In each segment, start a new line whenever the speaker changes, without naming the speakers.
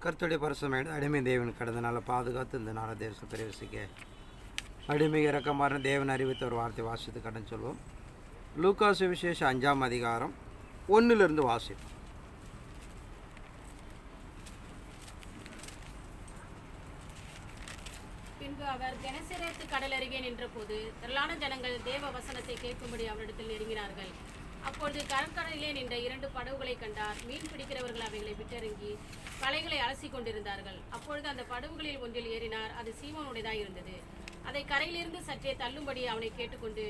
கர்த்தருடைய பரிசுத்தமான அடிமை தேவன் கடந்த நாளை பாதுகாத்து இந்த நாளை தேசம் பிரவேசிக்க அடிமை இறக்கமான தேவன் அறிவித்த ஒரு வார்த்தை வாசித்து கடன் சொல்வோம். லூக்கா சுவிசேஷம் 5ஆம் அதிகாரம் 1 வாசிப்போம்.
பின்பு அவர் கெனசரேத்து கடல் அருகே நின்றபோது திரளான ஜனங்கள் தேவ வசனத்தை கேட்கும்படி அவரிடத்தில் நெருங்கினார்கள். அப்பொழுது கடற்கரையிலே நின்ற 2 படகுகளை கண்டார். மீன் பிடிக்கிறவர்கள் அவைகளை விட்டிறங்கி வலைகளை அலசி கொண்டிருந்தார்கள். அப்பொழுது அந்த படகுகளில் ஒன்றில் ஏறினார். அது சீமோனுடையதாய் இருந்தது. அதை கரையிலிருந்து சற்றே தள்ளும்படி அவனை கேட்டுக்கொண்டு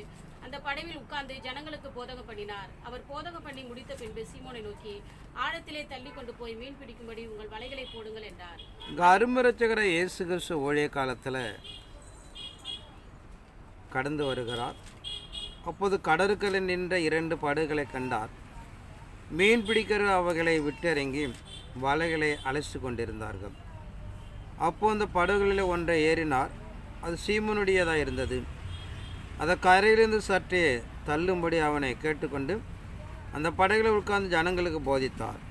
அந்த படவில் உட்கார்ந்து ஜனங்களுக்கு போதகம் பண்ணினார். அவர் போதகம் பண்ணி முடித்த பின்பு சீமோனை நோக்கி, ஆழத்திலே தள்ளி கொண்டு போய் மீன் பிடிக்கும்படி உங்கள் வலைகளை போடுங்கள் என்றார்.
அருமரட்சகர இயேசு கிறிஸ்து ஊழிய காலத்தில் கடந்து வருகிறார். அப்போது கடற்கரையில் நின்ற 2 படகுகளை கண்டார். மீன் பிடிக்கிற அவைகளை விட்டிறங்கி வலைகளை அலசி கொண்டிருந்தார்கள். அப்போ அந்த படகுகளில் ஒன்றை ஏறினார். அது சீமோனுடையதாக இருந்தது. அதை கரையிலிருந்து சற்றே தள்ளும்படி அவனை கேட்டுக்கொண்டு அந்த படகுல உட்கார்ந்து ஜனங்களுக்கு போதித்தார்.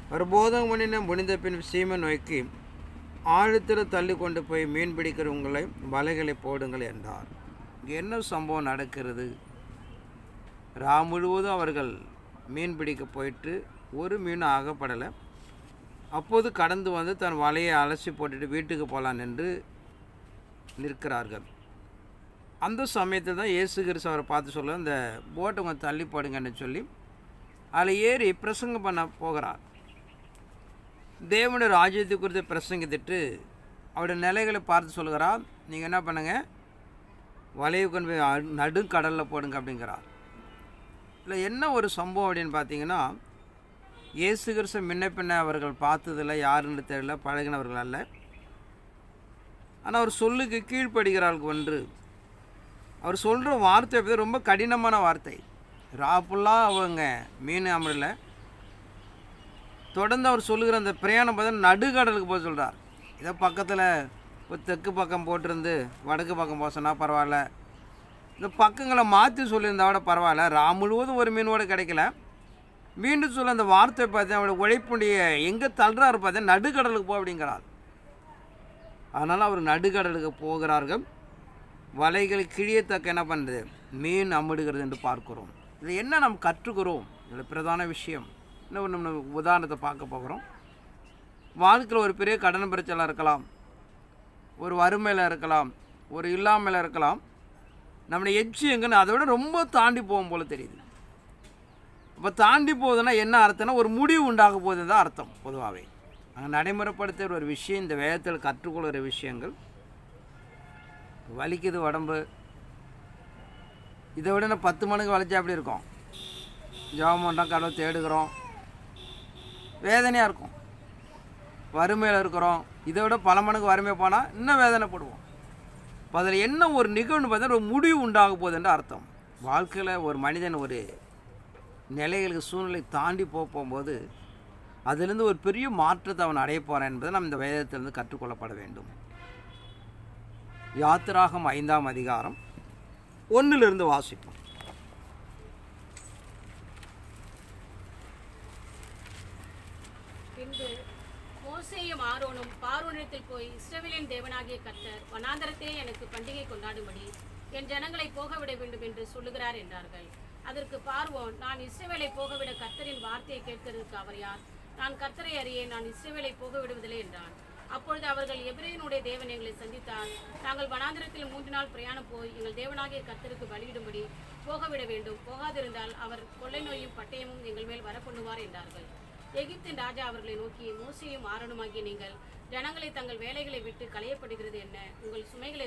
அவர் போதகம் பண்ணின முடிந்த பின் சீமோன் நோக்கி, ஆழத்தில் தள்ளி கொண்டு போய் மீன் பிடிக்கிறவங்களை வலைகளை போடுங்கள் என்றார். என்ன சம்பவம் நடக்கிறது? முழுவதும் அவர்கள் மீன் பிடிக்க போயிட்டு ஒரு மீனும் ஆகப்படலை. அப்போது கடந்து வந்து தன் வலையை அலசி போட்டுட்டு வீட்டுக்கு போகலான் என்று நிற்கிறார்கள். அந்த சமயத்தில் தான் இயேசு கிறிஸ்து அவரை பார்த்து சொல்ல, அந்த போட்டை கொஞ்சம் தள்ளி போடுங்கன்னு சொல்லி அதில் ஏறி பிரசங்கம் பண்ண போகிறார். தேவனுடைய ராஜ்யத்தை குறித்து பிரசங்கித்துட்டு அவருடைய நிலைகளை பார்த்து சொல்கிறார், நீங்கள் என்ன பண்ணுங்கள், வலையை கொண்டு போய் நடுக்கடலில் போடுங்க அப்படிங்கிறார். இல்லை என்ன ஒரு சம்பவம் அப்படின்னு பார்த்தீங்கன்னா, இயேசு கிறிஸ்து முன்ன பின்ன அவர்கள் பார்த்ததில்லை, யாருன்னு தெரியல, பழகினவர்கள் அல்ல. ஆனால் அவர் சொல்லுக்கு கீழ்ப்படுகிறார்கள். ஒன்று, அவர் சொல்கிற வார்த்தை பற்றி ரொம்ப கடினமான வார்த்தை. ராப்புலாம் அவங்க மீன் அமரில் தொடர்ந்து அவர் சொல்லுகிற அந்த பிரயாணம் பார்த்தா நடுக்கடலுக்கு போக சொல்கிறார். இதை பக்கத்தில் ஒரு தெற்கு பக்கம் போட்டிருந்து வடக்கு பக்கம் போக சொன்னால் பரவாயில்ல, இந்த பக்கங்களை மாற்றி சொல்லியிருந்தா விட பரவாயில்ல, முழுவதும் ஒரு மீனோடு கிடைக்கல. மீண்டும் சொல்ல அந்த வார்த்தை பார்த்தேன், அவருடைய உழைப்புடைய எங்கே தள்ளுறாரு பார்த்தேன், நடுக்கடலுக்கு போ அப்படிங்கிறார். அதனால் அவர் நடுக்கடலுக்கு போகிறார்கள். வலைகள் கிழியத்தக்க என்ன பண்ணுறது, மீன் அம்மிடுகிறது என்று பார்க்குறோம். இது என்ன நம்ம கற்றுக்கிறோம்? இதில் பிரதான விஷயம் இன்னும் நம்ம உதாரணத்தை பார்க்க போகிறோம். வாழ்க்கையில் ஒரு பெரிய கடன் பிரச்சனை இருக்கலாம், ஒரு வறுமையில் இருக்கலாம், ஒரு இல்லாமல் இருக்கலாம். நம்மளுடைய எட்ஜி எங்கன்னு அதை விட ரொம்ப தாண்டி போகும் போல் தெரியுது. இப்போ தாண்டி போகுதுன்னா என்ன அர்த்தம்னா, ஒரு முடிவு உண்டாக போகுதுன்னு தான் அர்த்தம். பொதுவாகவே அங்கே நடைமுறைப்படுத்துகிற ஒரு விஷயம், இந்த வேதத்தில் கற்றுக்கொள்கிற விஷயங்கள். வலிக்குது உடம்பு, இதை விட நான் 10 மணிக்கு வலிச்சா அப்படி இருக்கும். ஜெபம் பண்ணுறோம், கடவுளை தேடுகிறோம், வேதனையாக இருக்கும். வறுமையில் இருக்கிறோம், இதை விட பல மடங்கு வறுமை போனால் இன்னும் வேதனைப்படுவோம். இப்போ அதில் என்ன ஒரு நிகழ்வுன்னு பார்த்தா ஒரு முடிவு உண்டாக போகுதுன்ற அர்த்தம். வாழ்க்கையில் ஒரு மனிதன் ஒரு நிலைகளுக்கு சூழ்நிலை தாண்டி போகும்போது அதிலிருந்து ஒரு பெரிய மாற்றத்தை அவன் அடைய போகிறான் என்பதை நம்ம இந்த வேதத்திலிருந்து கற்றுக்கொள்ளப்பட வேண்டும். யாத்திராகம் 5ஆம் அதிகாரம் 1 வாசிப்போம்.
பின்பு மோசேயும் ஆரோனும் பார்வோனிடத்தில் போய், இஸ்ரவேலின் தேவனாகிய கர்த்தர் வனாந்தரத்திலே எனக்கு பண்டிகை கொண்டாடும்படி என் ஜனங்களை போகவிட வேண்டும் என்று சொல்லுகிறார் என்றார்கள். அதற்கு பார்வோன், நான் இஸ்ரவேலை போகவிட கர்த்தரின் வார்த்தையை கேட்கிறதுக்கு அவர் யார்? நான் கர்த்தரை அறியேன், நான் இஸ்ரவேலை போகவிடுவதில்லை என்றான். அப்பொழுது அவர்கள், எபிரேயனுடைய தேவன் எங்களை சந்தித்தார். நாங்கள் வனாந்திரத்தில் 3 நாள் பிரயாணம் போய் எங்கள் தேவனாகிய கர்த்தருக்கு பலியிடும்படி போகவிட வேண்டும். போகாதிருந்தால் அவர் கொள்ளை நோயும் பட்டயமும் எங்கள் மேல் வரப்பண்ணுவார் என்றார்கள். எகிப்தின் ராஜா அவர்களை நோக்கி, மோசேயும் ஆரோனுமாகிய நீங்கள் ஜனங்களை தங்கள் வேலைகளை விட்டு களையப்படுகிறது என்ன? உங்கள் சுமைகளை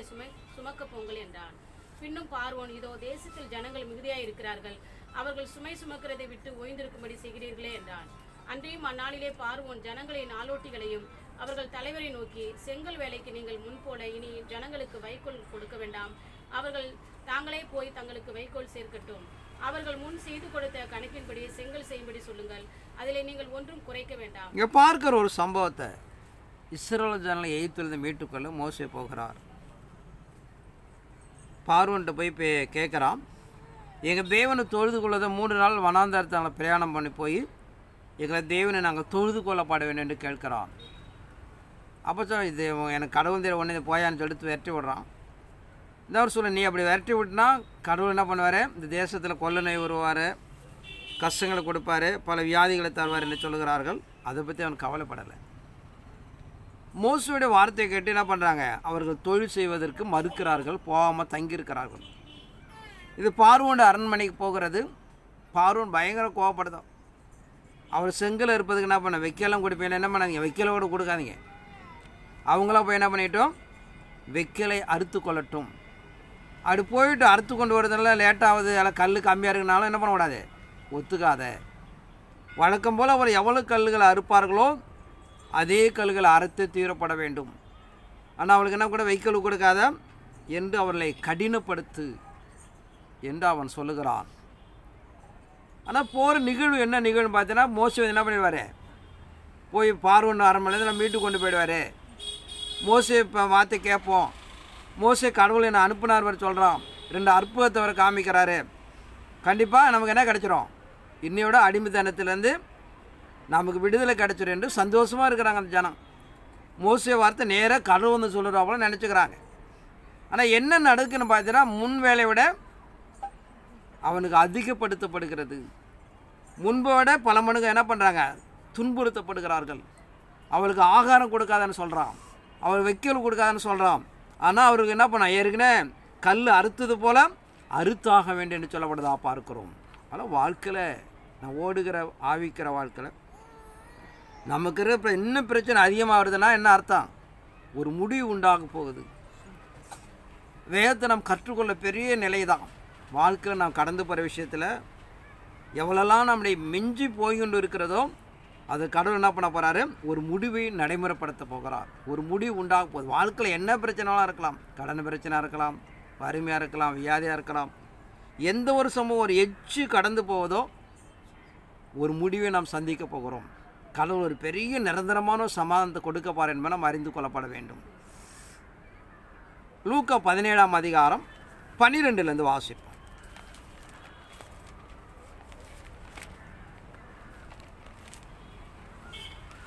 சுமக்க போங்கள் என்றார். பின்னும் பார்வோன், இதோ தேசத்தில் ஜனங்கள் மிகுதியாய் இருக்கிறார்கள், அவர்கள் சுமை சுமக்கிறதை விட்டு ஓய்ந்திருக்கும்படி செய்கிறீர்களே என்றான். அன்றையும் அந்நாளிலே பார்வோன் ஜனங்களின் ஆலோட்டிகளையும் அவர்கள் தலைவரை நோக்கி, செங்கல் வேலைக்கு நீங்கள் முன்போல இனி ஜனங்களுக்கு வைக்கோல் கொடுக்க வேண்டாம், அவர்கள் தாங்களே போய் தங்களுக்கு வைக்கோல் சேர்க்கட்டும். அவர்கள் முன் செய்து கொடுத்த கணக்கின்படி செங்கல் செய்யும்படி சொல்லுங்கள், அதில் நீங்கள் ஒன்றும் குறைக்க வேண்டாம்.
இங்கே பார்க்கிற ஒரு சம்பவத்தை, இஸ்ரவேல் ஜனங்களை எகிப்திலிருந்து மீட்டுக்கொள்ள மோசே போகிறார். பார்வோன்ட்ட போய் கேட்குறான், எங்கள் தேவனை தொழுது கொள்ளதை 3 நாள் வனாந்தரத்தை பிரயாணம் பண்ணி போய் எங்களை தேவனை நாங்கள் தொழுது கொள்ளப்பட வேண்டும் என்று கேட்கிறான். அப்போ இது எனக்கு கடவுள் தெரிய ஒன்று போயான்னு சொல்லிட்டு விரட்டி விடுறான். இந்த அவர் சொல்ல, நீ அப்படி விரட்டி விட்டுனா கடவுள் என்ன பண்ணுவார், இந்த தேசத்தில் கொள்ள நோய் வருவார், கஷ்டங்களை கொடுப்பார், பல வியாதிகளை தருவார் என்று சொல்லுகிறார்கள். அதை பற்றி அவன் கவலைப்படலை. மோசேயுடைய வார்த்தையை கேட்டு என்ன பண்ணுறாங்க, அவர்கள் தொழில் செய்வதற்கு மறுக்கிறார்கள், போகாமல் தங்கியிருக்கிறார்கள். இது பார்வோன் அரண்மனைக்கு போகிறது. பார்வோன் பயங்கர கோவப்படுதான். அவர் செங்கல் இருப்பதுக்கு என்ன பண்ண, வைக்கலாம் கொடுப்பேன், என்ன பண்ணாதீங்க, வைக்கலோடு கொடுக்காதீங்க. அவங்களாம் போய் என்ன பண்ணிட்டோம், வைக்கலை அறுத்து கொள்ளட்டும். அப்படி போயிட்டு அறுத்து கொண்டு வரதுனால லேட்டாகுது, எல்லாம் கல் கம்மியாக இருக்குனாலும் என்ன பண்ணக்கூடாது, ஒத்துக்காத. வழக்கம் போல் அவர் எவ்வளோ கல்லுகளை அறுப்பார்களோ அதே கல்லுகளை அறுத்து தீரப்பட வேண்டும். ஆனால் அவளுக்கு என்ன கூட வைக்கல் கொடுக்காத என்று அவர்களை கடினப்படுத்து என்று அவன் சொல்லுகிறான். ஆனால் போகிற நிகழ்வு என்ன நிகழ்வுன்னு பார்த்தீங்கன்னா, மோசே என்ன பண்ணிடுவார், போய் பார்வோன் அரண்மனையில் மீட்டு கொண்டு போயிடுவார். மோசே இப்போ வார்த்தை கேட்போம். மோசே கடவுள் என்னை அனுப்புனார் வரை சொல்கிறான், 2 அற்புதத்தை வரை காமிக்கிறாரு. கண்டிப்பாக நமக்கு என்ன கிடச்சிரும், இன்னையோட அடிமைத்தனத்திலேருந்து நமக்கு விடுதலை கிடச்சிரும் என்று சந்தோஷமாக இருக்கிறாங்க அந்த ஜனம். மோசே வார்த்தை நேராக கடவுள் வந்து சொல்லுறாங்களோ நினச்சிக்கிறாங்க. ஆனால் என்ன நடக்குன்னு பார்த்தீங்கன்னா, முன் வேலையை விட அவனுக்கு அதிகப்படுத்தப்படுகிறது. முன்பை விட பல மடங்கு என்ன பண்ணுறாங்க, துன்புறுத்தப்படுகிறார்கள். அவளுக்கு ஆகாரம் கொடுக்காதன்னு சொல்கிறான், அவள் வைக்கல் கொடுக்காதன்னு சொல்கிறான். ஆனால் அவருக்கு என்ன பண்ண, ஏற்கனவே கல் அறுத்தது போல் அறுத்தாக வேண்டும் என்று சொல்லப்படுதா பார்க்குறோம். அதனால் வாழ்க்கையில் நான் ஓடுகிற ஆவிக்கிற வாழ்க்கையில் நமக்கு இருக்கிற இன்னும் பிரச்சனை அதிகமாகிறதுனா என்ன அர்த்தம், ஒரு முடிவு உண்டாக போகுது. வேதத்தை நாம் கற்றுக்கொள்ள பெரிய நிலை தான். வாழ்க்கையில் நாம் கடந்து போகிற விஷயத்தில் எவ்வளோலாம் நம்முடைய மிஞ்சி போய்கொண்டு இருக்கிறதோ அது கடவுள் என்ன பண்ண போகிறாரு, ஒரு முடிவை நடைமுறைப்படுத்த போகிறார். ஒரு முடிவு உண்டாக போகுது. வாழ்க்கையில் என்ன பிரச்சனைலாம் இருக்கலாம், கடன் பிரச்சனையாக இருக்கலாம், வறுமையாக இருக்கலாம், வியாதியாக இருக்கலாம். எந்த ஒரு சம்பவம் ஒரு எச்சு கடந்து போவதோ ஒரு முடிவை நாம் சந்திக்க போகிறோம். கடவுள் ஒரு பெரிய நிரந்தரமான ஒரு சமாதானத்தை கொடுக்க போகிறார் என்பதை நாம் அறிந்து கொள்ளப்பட வேண்டும். லூக்கா 17ஆம் அதிகாரம் 12லேருந்து வாசிப்போம்.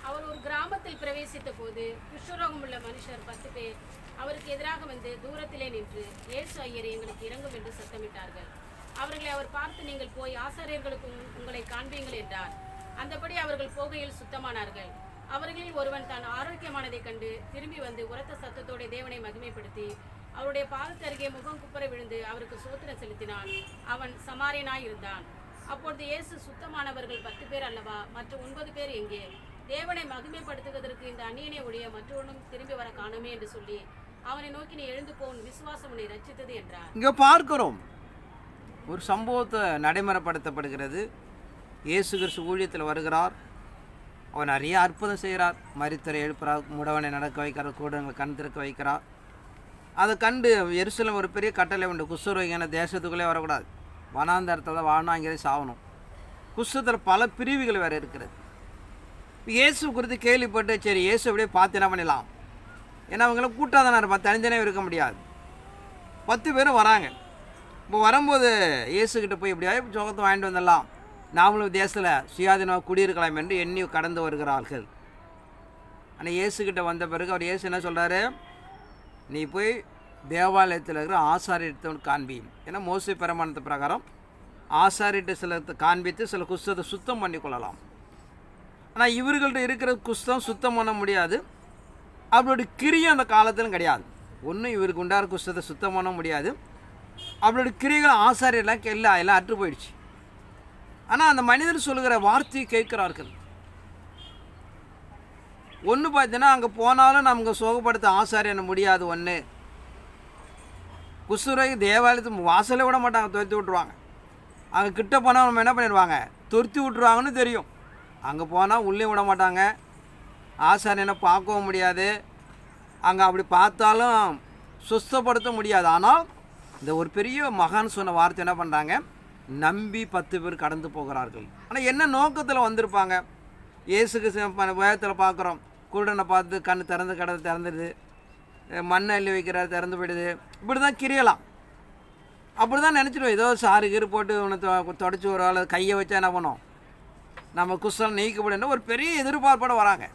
அவர் ஒரு கிராமத்தில் பிரவேசித்த போது குஷ்டரோகம் உள்ள மனுஷர் 10 பேர் அவருக்கு எதிராக வந்து தூரத்திலே நின்று, இயேசு ஐயரே, எங்களுக்கு இறங்கும் என்று சத்தமிட்டார்கள். அவர்களை அவர் பார்த்து, நீங்கள் போய் ஆசாரியர்களுக்கு உங்களை காண்பீங்கள் என்றார். அந்தபடி அவர்கள் போகையில் சுத்தமானார்கள். அவர்களில் ஒருவன் தான் ஆரோக்கியமானதைக் கண்டு திரும்பி வந்து உரத்த சத்தத்தோட தேவனை மகிமைப்படுத்தி அவருடைய பாதத்து அருகே முகம் குப்புற விழுந்து அவருக்கு சோத்திரம் செலுத்தினான். அவன் சமாரியனாய் இருந்தான். அப்பொழுது இயேசு, சுத்தமானவர்கள் 10 பேர் அல்லவா, மற்ற 9 பேர் எங்கே? தேவனை மகிமைப்படுத்துவதற்கு இந்த அந்நியனை ஒழிய மற்றொன்றும் திரும்பி வர காணுமே என்று சொல்லி அவனை நோக்கி, நீ எழுந்து போன், விசுவாசம் உன்னை ரட்சித்தது என்றார்.
இங்கே பார்க்கிறோம் ஒரு சம்பவத்தை நடைமுறைப்படுத்தப்படுகிறது. இயேசு கிறிஸ்து ஊழியத்தில் வருகிறார். அவர் நிறைய அற்புதம் செய்கிறார். மரித்தரை எழுப்புறார், முடவனை நடக்க வைக்கிறார், கூடங்களை கண் திறக்க வைக்கிறார். அதை கண்டு எருசலேம் ஒரு பெரிய கட்டளை உண்டு, குஷ்டரோகியான தேசத்துக்குள்ளே வரக்கூடாது, வனாந்தரத்தில் தான் வாழணும், அங்கே சாகணும். குஷ்டத்தில் பல பிரிவுகள் வேறு இருக்கிறது. இயேசு குறித்து கேள்விப்பட்டு சரி இயேசு அப்படியே பார்த்து என்ன பண்ணிடலாம், ஏன்னா அவங்களாம் கூட்டாக தானே இருப்பான், தனித்தனியாக இருக்க முடியாது. 10 பேரும் வராங்க. இப்போ வரும்போது இயேசுக்கிட்ட போய் இப்படியா ஜோகத்தை வாங்கிட்டு வந்துடலாம், நாமளும் தேசத்தில் சுயாதீனமாக குடியிருக்கலாம் என்று எண்ணி கடந்து வருகிறார்கள். ஆனால் இயேசுக்கிட்ட வந்த பிறகு அவர் இயேசு என்ன சொல்கிறாரு, நீ போய் தேவாலயத்தில் இருக்கிற ஆசாரியத்தை காண்பி. ஏன்னா மோசே பிரமாணத்து பிரகாரம் ஆசாரிட்ட சிலத்தை காண்பித்து சில குஷ்டத்தை சுத்தம் பண்ணி கொள்ளலாம். ஆனால் இவர்கள்ட்ட இருக்கிற குஷ்டம் சுத்தம் பண்ண முடியாது. அவருடைய கிரியை அந்த காலத்திலும் கிடையாது. ஒன்றும் இவருக்கு உண்டான குஷ்டத்தை சுத்தம் பண்ண முடியாது. அவருடைய கிரிகள் ஆசாரியெல்லாம் எல்லாம் அற்று போயிடுச்சு. ஆனால் அந்த மனிதர் சொல்லுகிற வார்த்தையை கேட்கிறார்கள். ஒன்று பார்த்தீங்கன்னா, அங்கே போனாலும் நமக்கு சுகப்படுத்த ஆசாரியன முடியாது. ஒன்று குஷ்டரோகி தேவாலயத்து வாசலை விட மாட்டாங்க, துரத்தி விட்ருவாங்க. அங்கே கிட்ட போனால் நம்ம என்ன பண்ணிடுவாங்க, துரத்தி விட்ருவாங்கன்னு தெரியும். அங்கே போனால் உள்ளே விட மாட்டாங்க, ஆசாரியனை பார்க்கவும் முடியாது, அங்கே அப்படி பார்த்தாலும் சுத்தப்படுத்த முடியாது. ஆனால் இந்த ஒரு பெரிய மகான் சொன்ன வார்த்தை என்ன பண்ணுறாங்க, நம்பி 10 பேர் கடந்து போகிறார்கள். ஆனால் என்ன நோக்கத்தில் வந்திருப்பாங்க, இயேசுக்கு வேகத்தில் பார்க்குறோம், குருடனை பார்த்து கண் திறந்து திறந்துடுது, மண்ணை அள்ளி வைக்கிறார் திறந்து போயிடுது, இப்படி தான் கிரியலாம். அப்படி தான் நினச்சிடுவோம், ஏதோ சாறு கீறு போட்டு ஒன்று தொடச்சி ஒரு ஆள் கையை வச்சா என்ன பண்ணோம், நம்ம குஷ்டம் நீக்கப்படும் ஒரு பெரிய எதிர்பார்ப்போடு வராங்க.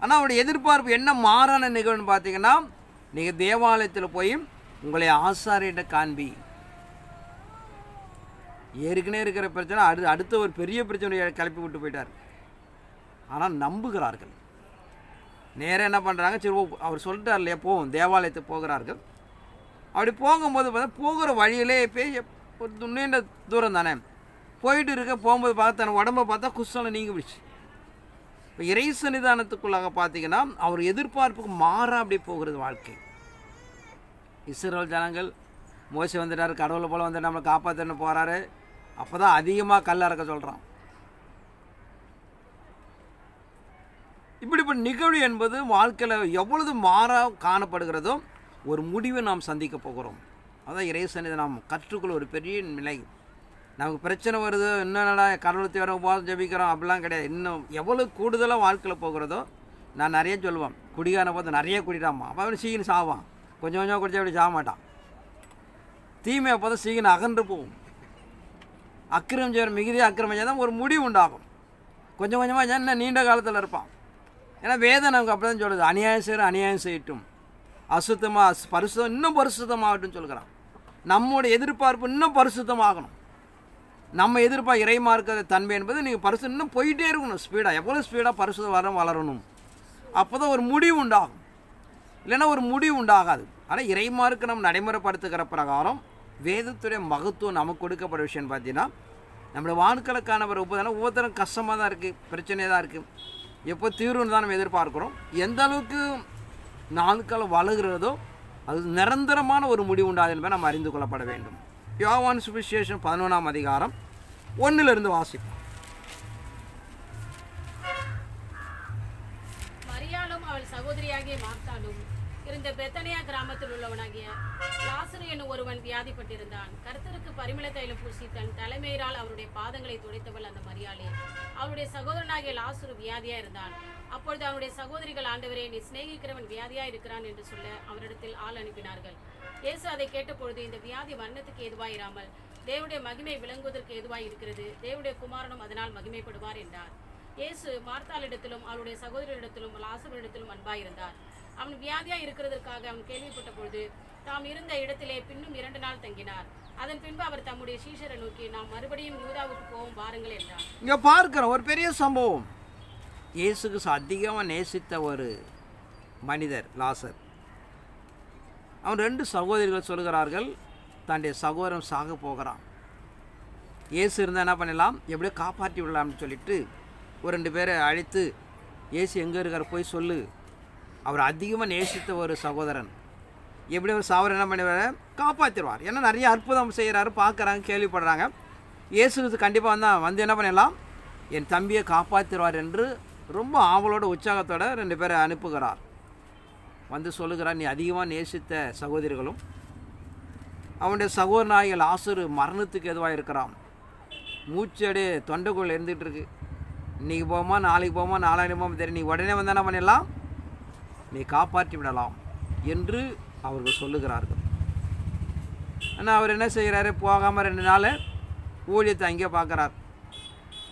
ஆனால் அவருடைய எதிர்பார்ப்பு என்ன மாறான நிகழ்வுன்னு பார்த்தீங்கன்னா, நீங்கள் தேவாலயத்தில் போய் உங்களை ஆசாரியிட்ட காண்பி. ஏற்கனவே இருக்கிற பிரச்சனை அடுத்த ஒரு பெரிய பிரச்சனையை கிளப்பி விட்டு போயிட்டார். ஆனால் நம்புகிறார்கள். நேராக என்ன பண்ணுறாங்க, சரி அவர் சொல்லிட்டார் இல்லையா, போவோம், தேவாலயத்துக்கு போகிறார்கள். அப்படி போகும்போது பார்த்தா போகிற வழியிலே போய் ஒரு நீண்ட தூரம் தானே போயிட்டு போகும்போது பார்த்தா தன் உடம்பை பார்த்தா குஷ்டம் நீங்க போயிடுச்சு. இப்போ இறை சன்னிதானத்துக்குள்ளாக பார்த்தீங்கன்னா அவர் எதிர்பார்ப்புக்கு மாறா அப்படி போகிறது வாழ்க்கை. இஸ்ரவேல் ஜனங்கள் மோசே வந்துட்டார், கடவுளை போல் வந்து நம்மளை காப்பாற்றன்னு போகிறாரு. அப்போ தான் அதிகமாக கல் இறக்க சொல்கிறான். இப்படிப்பட்ட நிகழ்வு என்பது வாழ்க்கையில் எவ்வளவு மாறா காணப்படுகிறதோ ஒரு முடிவை நாம் சந்திக்க போகிறோம். அதான் இறை சன்னிதானம் நாம் கற்றுக்கொள்ள ஒரு பெரிய நிலை. நமக்கு பிரச்சனை வருது, என்னடா கடவுள் தேவை உபவாசம் ஜெபிக்கிறோம் அப்படிலாம் கிடையாது. இன்னும் எவ்வளோ கூடுதலாக வாழ்க்கையில் போகிறதோ, நான் நிறைய சொல்லுவேன், குடிகாரனை பார்த்து நிறைய குடிடாமா, அப்போ அவன் சீக்கிரம் சாவான். கொஞ்சம் கொஞ்சம் குடிச்சா அப்படி சாக மாட்டான். தீமையை பார்த்தா சீக்கிரம் அகன்று போகும். அக்கிரமம் செய்கிற மிகுதியாக அக்கிரமம் செய்தால் ஒரு முடிவு உண்டாகும். கொஞ்சம் கொஞ்சமாக என்ன நீண்ட காலத்தில் இருப்பான். ஏன்னா வேதம் நமக்கு அப்படி தான் சொல்லுது, அநியாயம் செய்கிற அநியாயம் செய்யட்டும், அசுத்தமாக பரிசுத்தம் இன்னும் பரிசுத்தமாகட்டும் சொல்கிறான். நம்முடைய எதிர்பார்ப்பு இன்னும் பரிசுத்தமாகணும். நம்ம எதிர்பார்ப்பு இறைமா இருக்கிற தன்மை என்பது நீங்கள் பரிசு இன்னும் போயிட்டே இருக்கணும். ஸ்பீடாக எவ்வளோ ஸ்பீடாக பரிசுத்தம் வளரணும். அப்போ தான் ஒரு முடிவு உண்டாகும். இல்லைன்னா ஒரு முடிவு உண்டாகாது. ஆனால் இறைமாருக்கு நம்ம நடைமுறைப்படுத்துகிற பிரகாரம் வேதத்துடைய மகத்துவம் நமக்கு கொடுக்கப்பட்ட விஷயம் பார்த்தீங்கன்னா, நம்மளோட வாழ்க்கைக்கான ஒரு ஒவ்வொருத்தரும் கஷ்டமாக தான் இருக்குது, பிரச்சனையாக தான் இருக்குது. எப்போ தீர்வுன்னு தான் நம்ம எதிர்பார்க்குறோம். எந்த அளவுக்கு நாட்கள் வளர்கிறதோ அது நிரந்தரமான ஒரு முடிவு உண்டாது என்பதை நம்ம அறிந்து கொள்ளப்பட வேண்டும். யோவான் சுவிசேஷம் 11ஆம் அதிகாரம் 1 வாசிப்போம்.
மரியாளும் அவள் சகோதரியாகிய மார்த்தாளும் இருந்த பெத்தனியா கிராமத்தில் உள்ளவனாகிய லாசரு என்னும் ஒருவன் வியாதிப்பட்டிருந்தான். கர்த்தருக்கு பரிமள தைலம் பூசி தன் தலைமையினால் அவருடைய பாதங்களை துடைத்தவள் அந்த மரியாளே. அவருடைய சகோதரனாகிய லாசரு வியாதியா இருந்தான். அப்பொழுது அவனுடைய சகோதரிகள், ஆண்டவரே, நீ சிநேகிக்கிறவன் வியாதியா இருக்கிறான் என்று சொல்ல அவரிடத்தில் ஆள் அனுப்பினார்கள். இயேசு அதை கேட்டபொழுது, இந்த வியாதி மரணத்துக்கு ஏதுவாயிராமல் தேவனுடைய மகிமை விளங்குவதற்கு ஏதுவாய் இருக்கிறது, தேவனுடைய குமாரனும் அதனால் மகிமைப்படுவார் என்றார். இயேசு மார்த்தாளிடத்திலும் அவருடைய சகோதரியிடத்திலும் லாசரிடத்திலும் அன்பாயிருந்தார். அவன் வியாதியா இருக்கிறதற்காக அவன் கேள்விப்பட்ட பொழுது தாம் இருந்த இடத்திலே பின்னும் 2 நாள் தங்கினார். அதன் பின்பு அவர் தம்முடைய சீஷரை நோக்கி, நாம் மறுபடியும் யூதாவுக்கு போவோம் வாருங்கள் என்றார்.
இங்கே பார்க்கிறோம் ஒரு பெரிய சம்பவம். இயேசுக்கு அதிகமாக நேசித்த ஒரு மனிதர் லாசர். அவன் 2 சகோதரிகள் சொல்கிறார்கள், தன்னுடைய சகோதரன் சாக போகிறான். இயேசு இருந்தால் என்ன பண்ணலாம், எப்படியோ காப்பாற்றி விடலாம்னு சொல்லிட்டு ஒரு 2 பேரை அழைத்து, இயேசு எங்கே இருக்கார் போய் சொல்லு. அவர் அதிகமாக நேசித்த ஒரு சகோதரன். எப்படி ஒரு சகோதரன் என்ன பண்ணுவார், காப்பாற்றிடுவார். ஏன்னா நிறைய அற்புதம் செய்கிறாரு, பார்க்குறாங்க, கேள்விப்படுறாங்க. இயேசு கண்டிப்பாக வந்து என்ன பண்ணலாம், என் தம்பியை காப்பாற்றிடுவார் என்று ரொம்ப ஆவலோட உற்சாகத்தோட 2 பேரை அனுப்புகிறார். வந்து சொல்லுகிறார், நீ அதிகமாக நேசித்த சகோதரிகளும் அவனுடைய சகோதரனாகிய லாசரு மரணத்துக்கு எதுவாக இருக்கிறான். மூச்சு அப்படியே தொண்டைக்குள்ள இருந்துகிட்டு இருக்கு. இன்றைக்கி போமா, நாளைக்கு போமா, நாளைக்கு போமா தெரியும், நீ உடனே வந்து என்ன பண்ணிடலாம், நீ காப்பாற்றி விடலாம் என்று அவர்கள் சொல்லுகிறார்கள். ஆனால் அவர் என்ன செய்கிறாரு, போகாமல் 2 நாள் ஊழியத்தை அங்கே பார்க்குறார்.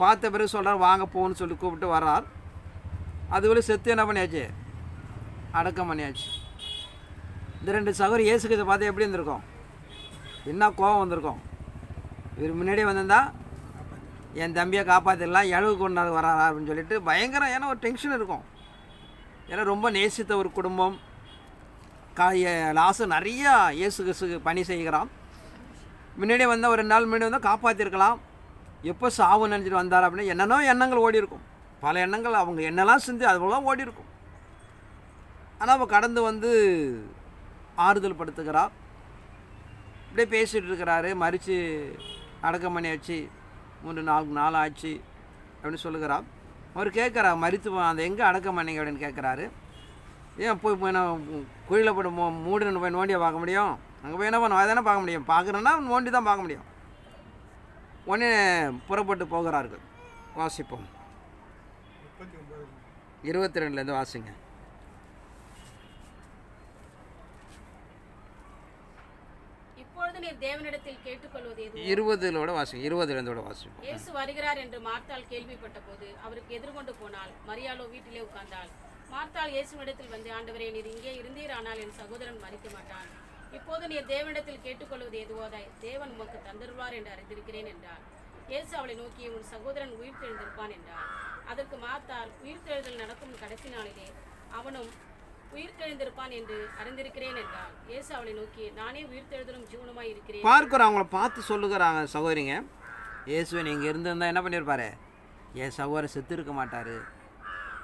பார்த்த பிறகு சொல்கிறார், வாங்க போன்னு சொல்லி கூப்பிட்டு வர்றார். அதுவரை செத்து என்ன பண்ணியாச்சு, அடக்கம் பண்ணியாச்சு. இந்த 2 சகோதரி இயேசுக்கு இதை பார்த்து எப்படி இருந்திருக்கும், என்ன கோபம் வந்திருக்கும். இவர் முன்னாடியே வந்திருந்தா என் தம்பியை காப்பாற்றிடலாம், இழவு கொண்டாடு வராரா அப்படின்னு சொல்லிட்டு பயங்கரம். ஏன்னா ஒரு டென்ஷன் இருக்கும். ஏன்னா ரொம்ப நேசித்த ஒரு குடும்பம். லாசர் நிறையா இயேசுக்கு பணி செய்கிறான். முன்னாடியே வந்தால் ஒரு 2 நாள் முன்னாடி வந்தால் காப்பாற்றிருக்கலாம். எப்போ சாவு நினச்சிட்டு வந்தார் அப்படின்னு என்னென்னோ எண்ணங்கள் ஓடி இருக்கும். பல எண்ணங்கள் அவங்க என்னெல்லாம் செஞ்சு அதுபோலாம் ஓடி இருக்கும். ஆனால் அவள் கடந்து வந்து ஆறுதல் படுத்துகிறார். இப்படியே பேசிகிட்டு இருக்கிறாரு. மறித்து அடக்கம் பண்ணியாச்சு, 3-4 நாள் ஆச்சு அப்படின்னு சொல்லுகிறார். அவர் கேட்குறா, மறித்து அந்த எங்கே அடக்கம் பண்ணிங்க அப்படின்னு கேட்குறாரு. ஏன் போய் குழியில் போட்டு மூடுன்னு போய் நோண்டியை பார்க்க முடியும், அங்கே போய் என்ன பண்ணுவோம், அதை தானே பார்க்க முடியும், பார்க்குறேன்னா நோண்டி தான் பார்க்க முடியும். உடனே புறப்பட்டு போகிறார்கள். வாசிப்போம் 22 வாசிங்க.
இப்பொழுது நீர் தேவனிடத்தில் கேட்டுக்கொள்வது
20 வாசிங்க. 20 வாசிப்போம்.
இயேசு வருகிறார் என்று மார்த்தாள் கேள்விப்பட்ட போது அவருக்கு எதிர்கொண்டு போனாள். மரியாளோ வீட்டிலே உட்கார்ந்தாள். மார்த்தாள் இயேசுவினிடத்தில் வந்து, ஆண்டவரே, நீர் இங்கே இருந்தீரானால் என் சகோதரன் மரிக்க மாட்டான். இப்போது நீர் தேவனிடத்தில் கேட்டுக்கொள்வது எதுவோதாய், தேவன் உமக்கு தந்தருவார் என்று அறிந்திருக்கிறேன் என்றார். இயேசு அவளை நோக்கி, உன் சகோதரன் உயிர்த்தெழுந்திருப்பான் என்றார். அதற்கு மார்த்தாள், உயிர்த்தெழுதல் நடக்கும் கடைசி நாளிலே அவனும் உயிர்த்தெழுந்திருப்பான் என்று அறிந்திருக்கிறேன் என்றார். இயேசு அவளை நோக்கி, நானே உயிர்த்தெழுதலும் ஜீவனுமாய் இருக்கிறேன்.
பார்க்குறோம், அவங்கள பார்த்து சொல்லுகிறாங்க சகோதரிங்க, இயேசுவை நீங்கள் இருந்திருந்தால் என்ன பண்ணியிருப்பாரு, என் சகோதரர் செத்து இருக்க மாட்டார்,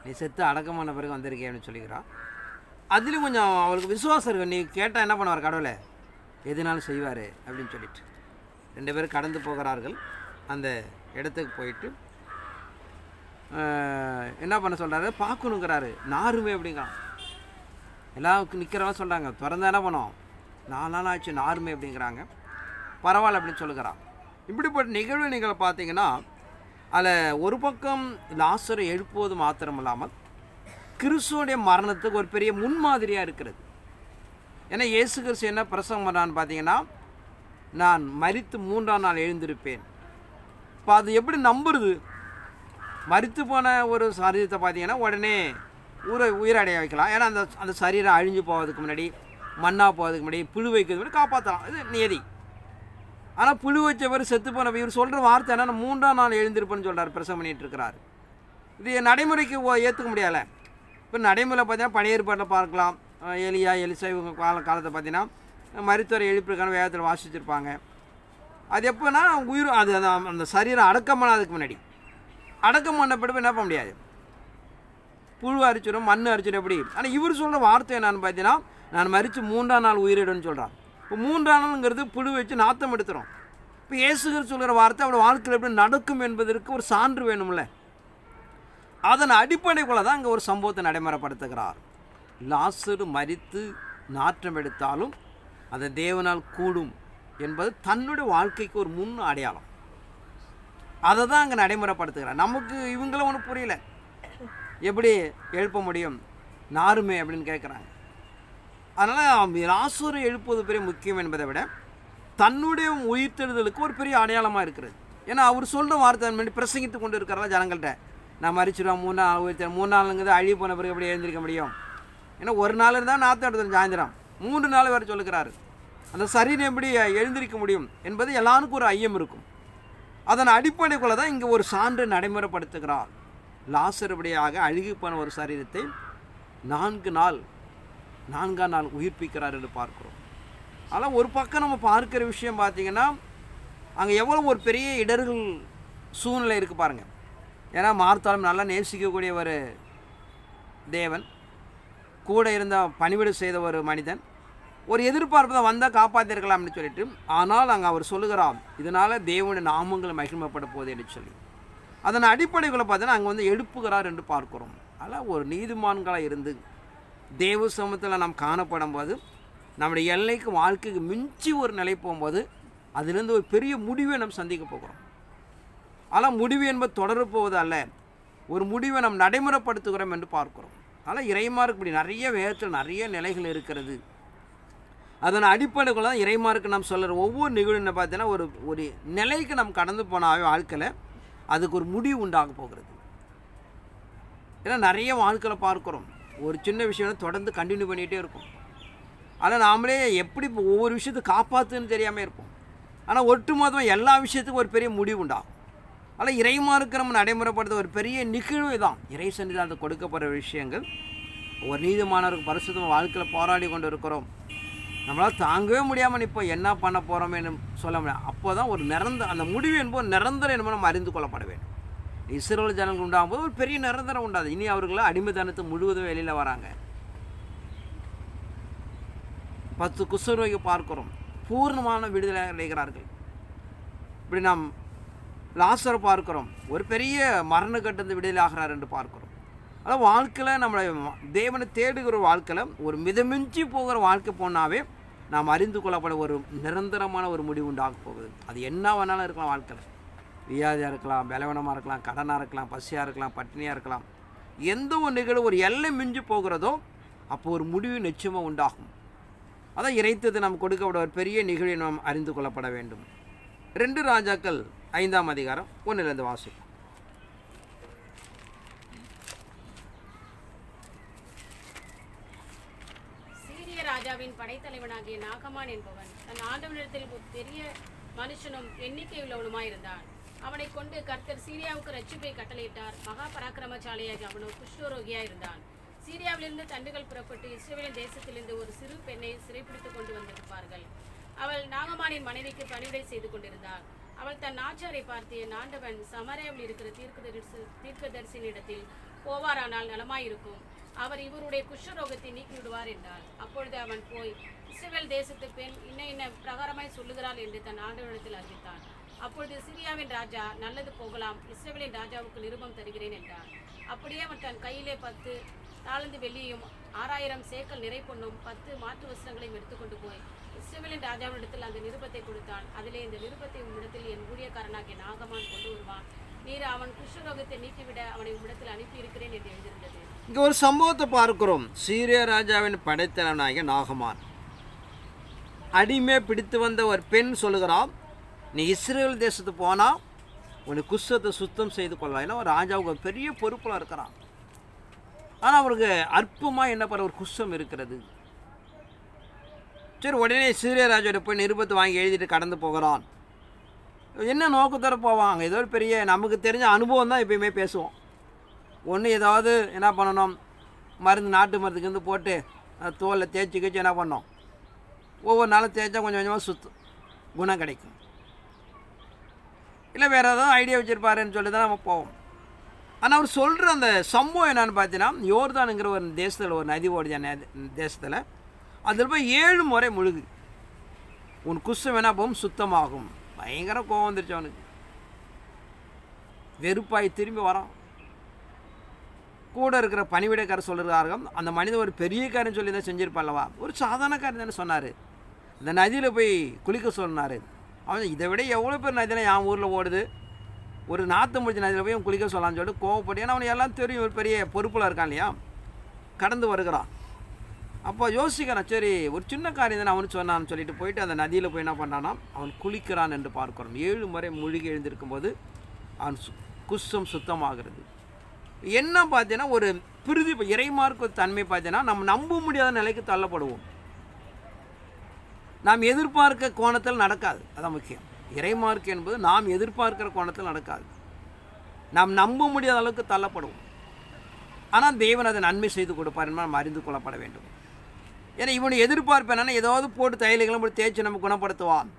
நீ செத்து அடக்கமான பிறகு வந்திருக்கே அப்படின்னு சொல்லிக்கிறான். அதுலேயும் கொஞ்சம் அவளுக்கு விசுவாசம் இருக்குது, நீ கேட்டால் என்ன பண்ணுவார் கடவுளை, எதுனாலும் செய்வார் அப்படின்னு சொல்லிட்டு 2 பேரும் கடந்து போகிறார்கள். அந்த இடத்துக்கு போயிட்டு என்ன பண்ண சொல்கிறாரு, பார்க்கணுங்கிறாரு. நாருமே அப்படிங்கிறான். எல்லாம் நிற்கிறவங்க சொல்கிறாங்க, திறந்தா என்ன பண்ணோம், 4 நாள் ஆச்சு, நாருமே அப்படிங்கிறாங்க. பரவாயில்ல அப்படின்னு சொல்லுகிறான். இப்படிப்பட்ட நிகழ்வு நீங்கள் பார்த்தீங்கன்னா, அதில் ஒரு பக்கம் லாசரை எழுப்புவது மாத்திரம் இல்லாமல் கிறிஸ்துவோடைய மரணத்துக்கு ஒரு பெரிய முன்மாதிரியாக இருக்கிறது. ஏன்னா இயேசு கிறிஸ்து என்ன பிரசங்கம் பண்ணான்னு பார்த்தீங்கன்னா, நான் மரித்து 3ஆம் நாள் எழுந்திருப்பேன். இப்போ அது எப்படி நம்புறது? மரித்து போன ஒரு சரீரத்தை பார்த்தீங்கன்னா உடனே உயிரடைய வைக்கலாம். ஏன்னா அந்த சரீரம் அழிஞ்சு போவதுக்கு முன்னாடி, மண்ணாக போவதுக்கு முன்னாடி, புழு வைக்கிறதுக்கு முன்னாடி காப்பாற்றலாம், இது நியதி. ஆனால் புழு வச்ச பேர் செத்து போன இவர் சொல்கிற வார்த்தை என்ன, 3ஆம் நாள் எழுந்திருப்பேன்னு சொல்கிறார், பிரசவம் பண்ணிகிட்டு இருக்கிறார். இது நடைமுறைக்கு ஏற்றுக்க முடியலை. இப்போ நடைமுறை பார்த்தீங்கன்னா பழைய ஏற்பாட்டில் பார்க்கலாம், எலியா எலிசா இவங்க காலத்தை பார்த்தீங்கன்னா மருத்துவரை எழுப்பிருக்கான வேகத்தில் வாசிச்சிருப்பாங்க. அது எப்போனா உயிர் அது அந்த சரீரம் அடக்கம் பண்ணாததுக்கு முன்னாடி, அடக்கம் பண்ண பிறகு என்ன பண்ண முடியாது, புழு அரிச்சிடும், மண் அரிச்சிடும் எப்படி. ஆனால் இவர் சொல்கிற வார்த்தை என்னன்னு பார்த்தீங்கன்னா, நான் மரித்து 3ஆம் நாள் உயிரிடுன்னு சொல்கிறான். இப்போ 3ஆம் நாளுங்கிறது புழு வச்சு நாத்தம் எடுத்துரும். இப்போ இயேசுகர் சொல்கிற வார்த்தை அவரோட வாழ்க்கையில் எப்படி நடக்கும் என்பதற்கு ஒரு சான்று வேணும்ல. அதன் அடிப்படைக்குள்ள தான் இங்கே ஒரு சம்பவத்தை நடைமுறைப்படுத்துகிறார். லாசரு மரித்து நாற்றம் எடுத்தாலும் அதை தேவனால் கூடும் என்பது தன்னுடைய வாழ்க்கைக்கு ஒரு முன் அடையாளம். அதை தான் அங்கே நடைமுறைப்படுத்துகிறார். நமக்கு இவங்களும் ஒன்றும் புரியல, எப்படி எழுப்ப முடியும் நாருமே அப்படின்னு கேட்குறாங்க. அதனால் லாசரை எழுப்புவது பெரிய முக்கியம் என்பதை விட தன்னுடைய உயிர்த்தெழுதலுக்கு ஒரு பெரிய அடையாளமாக இருக்கிறது. ஏன்னா அவர் சொல்கிற வார்த்தை முன்னாடி பிரசங்கித்து கொண்டு இருக்கிறதா ஜனங்கள்கிட்ட, நான் மறிச்சிடுவேன் 3 நாள் உயிர்த்தெழு, 3 நாளுங்கிறது அழிவு போன பிறகு எப்படி எழுந்திருக்க முடியும். ஏன்னா ஒரு நாள் இருந்தால் நாற்றம் எடுத்துடும், சாயந்தரம் 3 நாள் வரை சொல்லுகிறாரு. அந்த சரீரம் எப்படி எழுந்திருக்க முடியும் என்பது எல்லாருக்கும் ஒரு ஐயம் இருக்கும். அதன் அடிப்படைக்குள்ளே தான் இங்கே ஒரு சான்று நடைமுறைப்படுத்துகிறார். லாசருபடியாக அழுகி போன ஒரு சரீரத்தை 4ஆம் நாள் உயிர்ப்பிக்கிறார் என்று பார்க்கிறோம். ஆனால் ஒரு பக்கம் நம்ம பார்க்குற விஷயம் பார்த்திங்கன்னா, அங்கே எவ்வளோ ஒரு பெரிய இடர்கள் சூழ்நிலை இருக்குது பாருங்கள். ஏன்னா மார்த்தாலும் நல்லா நேசிக்கக்கூடிய ஒரு தேவன், கூட இருந்த பணிவிடை செய்த ஒரு மனிதன், ஒரு எதிர்பார்ப்பு தான் வந்தால் காப்பாற்றிருக்கலாம்னு சொல்லிட்டு, ஆனால் அங்கே அவர் சொல்லுகிறார், இதனால் தேவனுடைய நாமங்கள் மகிமைப்பட போகுது என்று சொல்லி. அதன் அடிப்படைகளை பார்த்தீங்கன்னா அங்கே எழுப்புகிறார் என்று பார்க்கிறோம். அதனால் ஒரு நீதிமான்களாக இருந்து தேவ சமூகத்தில் நாம் காணப்படும் போது, நம்முடைய எல்லைக்கு வாழ்க்கைக்கு மிஞ்சி ஒரு நிலை போகும்போது அதிலிருந்து ஒரு பெரிய முடிவை நாம் சந்திக்க போகிறோம். ஆனால் முடிவு என்பது தொடரப்போவது அல்ல, ஒரு முடிவை நாம் நடைமுறைப்படுத்துகிறோம் என்று பார்க்கிறோம். ஆனால் இறைமார்க்கு இப்படி நிறைய வேகத்தில் நிறைய நிலைகள் இருக்கிறது. அதன் அடிப்படைக்குள்ள தான் இறைமார்க்கு நாம் சொல்கிற ஒவ்வொரு நிகழ்வுன்னு பார்த்தீங்கன்னா ஒரு நிலைக்கு நாம் கடந்து போனாவே வாழ்க்கையில் அதுக்கு ஒரு முடிவு உண்டாக போகிறது. ஏன்னா நிறைய வாழ்க்கையில் பார்க்குறோம், ஒரு சின்ன விஷயம் தொடர்ந்து கண்டினியூ பண்ணிகிட்டே இருக்கும். ஆனால் நாமளே எப்படி இப்போ ஒவ்வொரு விஷயத்தை காப்பாற்றுன்னு தெரியாமல் இருப்போம். ஆனால் ஒட்டுமொத்தமாக எல்லா விஷயத்துக்கும் ஒரு பெரிய முடிவு உண்டாகும். ஆனால் இறைமார்க்கு நம்ம நடைமுறைப்படுத்த ஒரு பெரிய நிகழ்வு தான் இறை சன்னிதானத்தில் கொடுக்கப்படுற விஷயங்கள். ஒரு நீதிமானவருக்கு பரிசுத்தமாக வாழ்க்கையில் போராடி கொண்டு இருக்கிறோம், நம்மளால் தாங்கவே முடியாமல் இப்போ என்ன பண்ண போகிறோமேன்னு சொல்ல முடியாது. அப்போ தான் ஒரு அந்த முடிவு என்பது நிரந்தரம் என்பது நம்ம அறிந்து கொள்ளப்பட வேண்டும். இஸ்ரேல் ஜனங்கள் உண்டாகும் போது ஒரு பெரிய நிரந்தரம் உண்டாது. இனி அவர்களை அடிமைத்தனத்தை முழுவதும் வெளியில் வராங்க. 10 குஷ்டரோகி பார்க்கிறோம், பூர்ணமான விடுதலை அடைகிறார்கள். இப்படி நாம் லாசரை பார்க்கிறோம், ஒரு பெரிய மரண கட்டத்தை விடுதலை ஆகிறார் என்று பார்க்கிறோம். அதாவது வாழ்க்கையில் நம்மளை தேவனை தேடுகிற வாழ்க்கையில் ஒரு மிதமிஞ்சி போகிற வாழ்க்கை போனாவே நாம் அறிந்து கொள்ளப்பட ஒரு நிரந்தரமான ஒரு முடிவு உண்டாக போகுது. அது என்ன வேணாலும் இருக்கலாம், வாழ்க்கையில் வியாதியாக இருக்கலாம், பலவீனமாக இருக்கலாம், கடனாக இருக்கலாம், பசியாக இருக்கலாம், பட்டினியாக இருக்கலாம். எந்த ஒரு நிகழ்வு ஒரு எல்லை மிஞ்சி போகிறதோ அப்போ ஒரு முடிவு நிச்சயமாக உண்டாகும். அதான் இறைத்தது நாம் கொடுக்கப்பட ஒரு பெரிய நிகழ்வை நாம் அறிந்து கொள்ளப்பட வேண்டும். 2 ராஜாக்கள் 5ஆம் அதிகாரம் 1 வாசிப்போம்.
ராஜாவின் படைத்தலைவனாகிய நாகமான் என்பவன் தன் ஆண்டவனிடத்தில் ஒரு பெரிய மனுஷனும் எண்ணிக்கையுள்ளவனுமாயிருந்தான். அவனை கொண்டு கர்த்தர் சீரியாவுக்கு ரட்சிப்பை கட்டளையிட்டார். மகா பராக்கிரமசாலியாக அவனோ குஷ்டரோகியாயிருந்தான். சீரியாவிலிருந்து தண்டுகள் புறப்பட்டு இஸ்ரவேலின் தேசத்திலிருந்து ஒரு சிறு பெண்ணை சிறைப்பிடித்துக் கொண்டு வந்திருப்பார்கள். அவள் நாகமானின் மனைவிக்கு பணிவிடை செய்து கொண்டிருந்தாள். அவள் தன் நாச்சாரை பார்த்து, என் ஆண்டவன் சமாரியாவில் இருக்கிற தீர்க்கதரிசினிடத்தில் போவாரானால் நலமாயிருக்கும், அவர் இவருடைய குஷ்டரோகத்தை நீக்கிவிடுவார் என்றார். அப்பொழுது அவன் போய், இஸ்ரவேல் தேசத்து பெண் இன்ன பிரகாரமாய் சொல்லுகிறாள் என்று தன் ஆண்டவனிடத்தில் அறிவித்தான். அப்பொழுது சிரியாவின் ராஜா, நல்லது போகலாம், இஸ்ரவேலின் ராஜாவுக்கு நிருபம் தருகிறேன் என்றார். அப்படியே அவன் தன் கையிலே 10 தாலந்து வெள்ளியும் 6000 சேக்கல் நிறை பொன்னும் 10 மாற்று வஸ்திரங்களையும் எடுத்துக்கொண்டு போய் இஸ்ரவேலின் ராஜாவினிடத்தில் அந்த நிருபத்தை கொடுத்தான். அதிலே, இந்த நிருபத்தை உம்மிடத்தில் என் ஊழியக்காரனாகிய நாகமான் கொண்டு வருவான், நீர் அவன் குஷ்டரோகத்தை நீக்கிவிட அவனை உம்மிடத்தில் அனுப்பியிருக்கிறேன் என்று எழுதியிருந்தது.
இங்கே ஒரு சம்பவத்தை பார்க்கிறோம். சீரிய ராஜாவின் படைத்தலைவனாகிய நாகமான் அடிமை பிடித்து வந்த ஒரு பெண் சொல்லுகிறான், நீ இஸ்ரேல் தேசத்துக்கு போனால் உனக்கு குஷ்டத்தை சுத்தம் செய்து கொள்ளலாம். ஏன்னா ஒரு ராஜாவுக்கு ஒரு பெரிய பொறுப்பில் இருக்கிறான். ஆனால் அவருக்கு அற்பமாக என்ன பண்ண ஒரு குஷ்டம் இருக்கிறது. சரி, உடனே சீரிய ராஜாவோட போய் நிருபத்தை வாங்கி எழுதிட்டு கடந்து போகிறான். என்ன நோக்கத்தோட போவாங்க? ஏதோ ஒரு பெரிய நமக்கு தெரிஞ்ச அனுபவம் தான் எப்பயுமே பேசுவோம். ஒன்று ஏதாவது என்ன பண்ணணும், மருந்து நாட்டு மருந்துக்கு வந்து போட்டு தோலில் தேய்ச்சி கழிச்சு என்ன பண்ணோம், ஒவ்வொரு நாளும் தேய்ச்சா கொஞ்சம் கொஞ்சமாக குணம் கிடைக்கும். இல்லை வேறு ஏதாவது ஐடியா வச்சுருப்பாருன்னு சொல்லி தான் நம்ம போவோம். ஆனால் அவர் சொல்கிற அந்த சம்பவம் என்னென்னு பார்த்தீங்கன்னா, யோர்தானுங்கிற ஒரு தேசத்தில் ஒரு நதி ஓடுது தேசத்தில், அதில் போய் 7 முறை முழுகு, உன் குஷ்டம் வேணா போகும், சுத்தமாகும். பயங்கர கோவம் வந்துருச்சு அவனுக்கு. வெறுப்பாய் திரும்பி வரான். கூட இருக்கிற பணிவிடைக்காரர் சொல்கிறார்கள், அந்த மனிதன் ஒரு பெரிய காரியம் சொல்லி தான் செஞ்சுருப்பான்லவா, ஒரு சாதாரண காரியம் தானே சொன்னார், இந்த நதியில் போய் குளிக்க சொன்னார். அவன் இதை விட எவ்வளோ பேர் நதியில் என் ஊரில் ஓடுது, ஒரு நாற்று முடிச்ச நதியில் போய் குளிக்க சொல்லலான்னு சொல்லிட்டு கோவப்பட்டு, ஏன்னா அவனுக்கு எல்லாம் தெரியும், ஒரு பெரிய பொறுப்பில் இருக்கான் இல்லையா, கடந்து வருகிறான். அப்போ யோசிக்கிறான், சரி ஒரு சின்ன காரியம் தானே அவனு சொன்னான்னு சொல்லிட்டு போயிட்டு அந்த நதியில் போய் என்ன பண்ணுறான்னா அவன் குளிக்கிறான் என்று பார்க்கிறோம். 7 முறை மூழ்கி எழுந்திருக்கும் போது அவன் குஷ்டம் சுத்தமாகிறது. என்ன பார்த்தீங்கன்னா ஒரு இறைமார்க்க தன்மை பார்த்தீங்கன்னா, நம்ம நம்ப முடியாத நிலைக்கு தள்ளப்படுவோம். நாம் எதிர்பார்க்க கோணத்தில் நடக்காது. அதான் முக்கியம். இறைமார்க்கு என்பது நாம் எதிர்பார்க்கிற கோணத்தில் நடக்காது. நாம் நம்ப முடியாத அளவுக்கு தள்ளப்படுவோம். ஆனால் தேவன் அதை நன்மை செய்து கொடுப்பார் என்று நாம் அறிந்து கொள்ளப்பட வேண்டும். ஏன்னா இவனை எதிர்பார்ப்பேன்னா ஏதாவது போட்டு தையல்களும் போட்டு தேய்ச்சி நம்ம குணப்படுத்துவான்.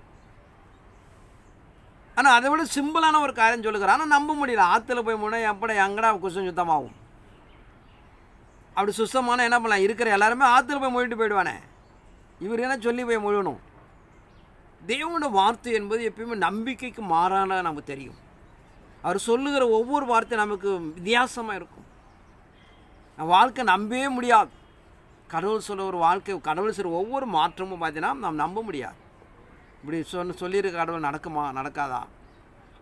ஆனால் அதை விட சிம்பிளான ஒரு காரியம் சொல்லுகிறான். ஆனால் நம்ப முடியல. ஆற்றுல போய் முன்னே எங்கடா குஷ்டம் சுத்தமாகும். அப்படி சுத்தமான என்ன பண்ணலாம், இருக்கிற எல்லாருமே ஆற்றுல போய் மொழிட்டு போயிடுவானே, இவர் என்ன சொல்லி போய் முழுவணும். தேவனோட வார்த்தை என்பது எப்பயுமே நம்பிக்கைக்கு மாறான நமக்கு தெரியும். அவர் சொல்லுகிற ஒவ்வொரு வார்த்தையும் நமக்கு வித்தியாசமாக இருக்கும். வாழ்க்கை நம்பவே முடியாது. கடவுள் சொல்ல ஒரு வாழ்க்கை, கடவுள் சொல்கிற ஒவ்வொரு மாற்றமும் பார்த்தீங்கன்னா நாம் நம்ப முடியாது. இப்படி சொல்லியிருக்க கடவுள் நடக்குமா நடக்காதா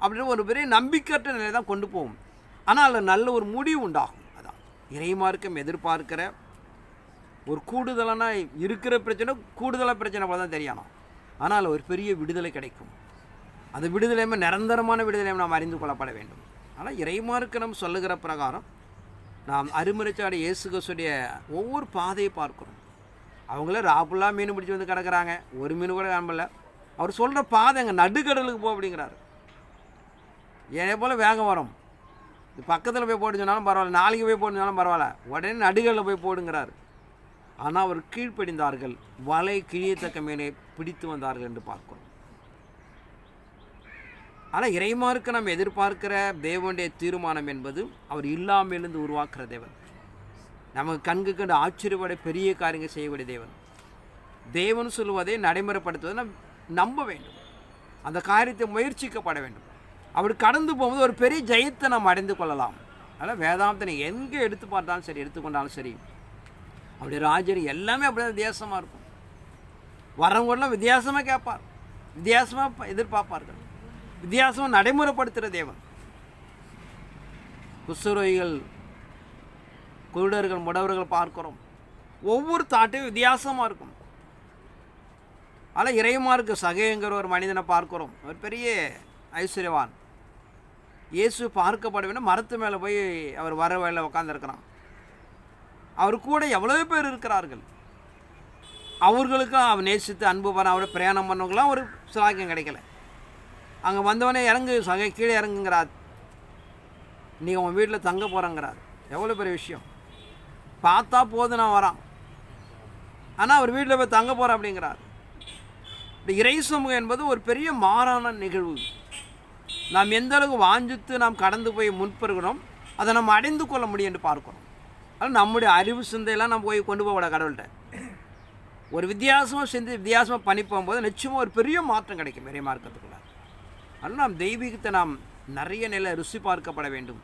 அப்படின்னு ஒரு பெரிய நம்பிக்கையற்ற நிலை தான் கொண்டு போகும். ஆனால் அதில் நல்ல ஒரு முடிவு உண்டாகும். அதான் இறைமார்க்கம் எதிர்பார்க்கிற ஒரு கூடுதலான இருக்கிற பிரச்சனை கூடுதலாக பிரச்சனை போல தான் தெரியணும். ஆனால் ஒரு பெரிய விடுதலை கிடைக்கும். அந்த விடுதலையுமே நிரந்தரமான விடுதலையும் நாம் அறிந்து கொள்ளப்பட வேண்டும். ஆனால் இறைமார்க்கம் சொல்லுகிற பிரகாரம் நாம் அருமறைச்சாடி இயேசு கிறிஸ்துடைய ஒவ்வொரு பாதையை பார்க்குறோம். அவங்கள ராப்புலாம் மீன் பிடிச்சி வந்து கிடக்கிறாங்க, ஒரு மீன் கூட காணல. அவர் சொல்கிற பாதை அங்கே நடுக்கடலுக்கு போ அப்படிங்கிறாரு. ஏன் போல் வேகம் வரும். பக்கத்தில் போய் போட்டு சொன்னாலும் பரவாயில்ல, நாளைக்கு போய் போட்டு சொன்னாலும் பரவாயில்ல, உடனே நடுக்கடலில் போய் போடுங்கிறார். ஆனால் அவர் கீழ்ப்படிந்தார்கள், வலை கிழியத்தக்க மீனை பிடித்து வந்தார்கள் என்று பார்க்கிறோம். ஆனால் இறைமார்க்க நம்ம எதிர்பார்க்கிற தேவனுடைய தீர்மானம் என்பது அவர் இல்லாமலிருந்து உருவாக்குற தேவன். நமக்கு கண்கு கண்டு ஆச்சரியப்பட பெரிய காரியங்கள் செய்யக்கூடிய தேவன். தேவன் சொல்லுவதை நடைமுறைப்படுத்துவதை நம்ம நம்ப வேண்டும். அந்த காரியத்தை முயற்சிக்கப்பட வேண்டும். அப்படி கடந்து போகும்போது ஒரு பெரிய ஜெயத்தை நம்ம அடைந்து கொள்ளலாம். அதனால் வேதாந்தனை எங்கே எடுத்து பார்த்தாலும் சரி, எடுத்துக்கொண்டாலும் சரி, அப்படி ராஜர் எல்லாமே அப்படி தான் வித்தியாசமாக இருக்கும். வரவங்களாம் வித்தியாசமாக கேட்பார், வித்தியாசமாக எதிர்பார்ப்பார்கள், வித்தியாசமாக நடைமுறைப்படுத்துகிற தேவன். குஷ்டரோகிகள், குருடர்கள், முடவர்கள் பார்க்கிறோம். ஒவ்வொரு தாட்டையும் வித்தியாசமாக இருக்கும். ஆனால் இறைமார்க்கு சகைங்கிற ஒரு மனிதனை பார்க்கிறோம். ஒரு பெரிய ஐஸ்வர்யவான். இயேசு பார்க்கப்பட வேண்டும். மரத்து மேலே போய் அவர் வர வேலை உட்காந்துருக்கிறான். அவர் கூட எவ்வளோ பேர் இருக்கிறார்கள். அவர்களுக்கும் அவன் நேசித்து அன்பு பண்ண அவரை பிரயாணம் பண்ணவங்களாம் ஒரு சிலாக்கியம் கிடைக்கல. அங்கே வந்தவனே இறங்கு கீழே இறங்குங்கிறார், நீ உன் வீட்டில் தங்க போகிறங்கிறார். எவ்வளோ பெரிய விஷயம்! பார்த்தா போது நான் வரான், ஆனால் அவர் வீட்டில் போய் தங்க போகிறேன் அப்படிங்கிறார். இந்த இறை சமூகம் என்பது ஒரு பெரிய மாறான நிகழ்வு. நாம் எந்த அளவுக்கு வாஞ்சித்து நாம் கடந்து போய் முன்பெறுகிறோம், அதை நம்ம அடைந்து கொள்ள முடியும் என்று பார்க்கிறோம். ஆனால் நம்முடைய அறிவு சிந்தையெல்லாம் நம்ம போய் கொண்டு போகக்கூடாது. கடவுள்கிட்ட ஒரு வித்தியாசமாக செஞ்சு வித்தியாசமாக பண்ணி போகும்போது நிச்சயமாக ஒரு பெரிய மாற்றம் கிடைக்கும் நிறைய மார்க்கத்துக்குள்ள. அதனால் நாம் தெய்வீகத்தை நாம் நிறைய நிலை ருசி பார்க்கப்பட வேண்டும்.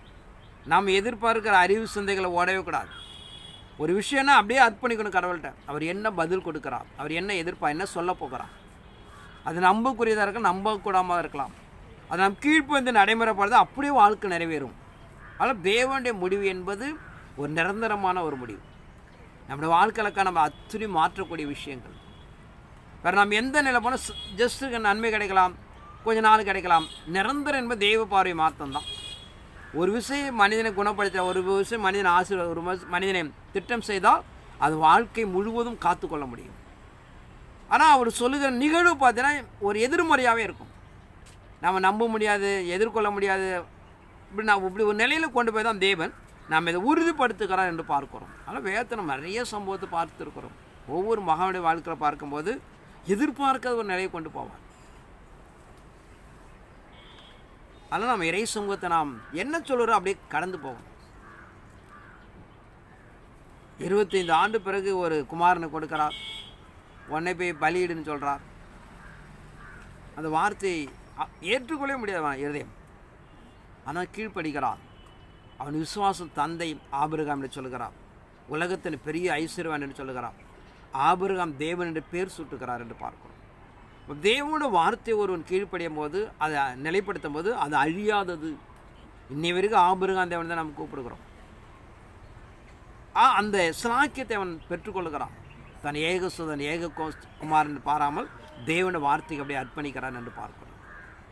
நாம் எதிர்பார்க்கிற அறிவு சிந்தைகளை ஓடவே கூடாது. ஒரு விஷயம்னா அப்படியே அர்ப்பணிக்கணும் கடவுள்கிட்ட. அவர் என்ன பதில் கொடுக்குறார், அவர் என்ன என்ன சொல்ல போகிறார், அது நம்பக்கூடியதாக இருக்கலாம், நம்பக்கூடாமல் இருக்கலாம். அதை நாம் கீழ்ப்பந்து நடைமுறைப்படுறது அப்படியே வாழ்க்கை நிறைவேறும். அதனால் தேவனுடைய முடிவு என்பது ஒரு நிரந்தரமான ஒரு முடிவு. நம்முடைய வாழ்க்கையிலக்கா நம்ம அத்துணை மாற்றக்கூடிய விஷயங்கள். வேறு நம்ம எந்த நிலை போனால் ஜஸ்ட்டு நன்மை கிடைக்கலாம், கொஞ்ச நாள் கிடைக்கலாம். நிரந்தரம் என்பது தெய்வ பார்வை மாற்றம் தான். ஒரு விஷயம் மனிதனை குணப்படுத்த, ஒரு விஷயம் மனிதனை ஆசீர்வாதம், ஒரு மனிதனை திட்டம் செய்தால் அது வாழ்க்கை முழுவதும் காத்துக்கொள்ள முடியும். ஆனால் அவர் சொல்லுகிற நிகழ்வு பார்த்தீங்கன்னா ஒரு எதிர்மறையாகவே இருக்கும். நம்ம நம்ப முடியாது, எதிர்கொள்ள முடியாது. இப்படி ஒரு நிலையில் கொண்டு போய் தான் தேவன் நாம் இதை உறுதிப்படுத்துகிறார் என்று பார்க்கிறோம். ஆனால் வேதத்தை நம்ம நிறைய சம்பவத்தை பார்த்துருக்கிறோம். ஒவ்வொரு மகானுடைய வாழ்க்கையில் பார்க்கும்போது எதிர்பார்க்காத ஒரு நிலையை கொண்டு போவார். அதனால் நம்ம இறை சமூகத்தை நாம் என்ன சொல்கிறோம் அப்படியே கடந்து போவோம். 25 ஆண்டு பிறகு ஒரு குமாரனை கொடுக்கிறார், உன்னை போய் பலியிடுன்னு சொல்கிறார். அந்த வார்த்தையை ஏற்றுக்கொள்ள முடியாது இருதயம். ஆனால் கீழ்ப்படுகிறான். அவன் விசுவாசம் தந்தை ஆபிரகாம் என்று சொல்கிறான். உலகத்தின் பெரிய ஐஸ்வர்யவான் என்று சொல்கிறான். ஆபிரகாம் தேவன் என்று பேர் சூட்டுகிறார் என்று பார்க்கிறோம். தேவனோட வார்த்தை ஒருவன் கீழ்ப்படியும் போது, அதை நிலைப்படுத்தும் போது அது அழியாதது. இன்னை வரைக்கும் ஆபிரகாம் தேவன் தான் நம்ம கூப்பிடுகிறோம். அந்த சிலாக்கியத்தை அவன் பெற்றுக்கொள்கிறான். தன் ஏகசுதன் குமாரன் பாராமல் தேவனோட வார்த்தைக்கு அப்படியே அர்ப்பணிக்கிறான் என்று பார்க்கிறோம்.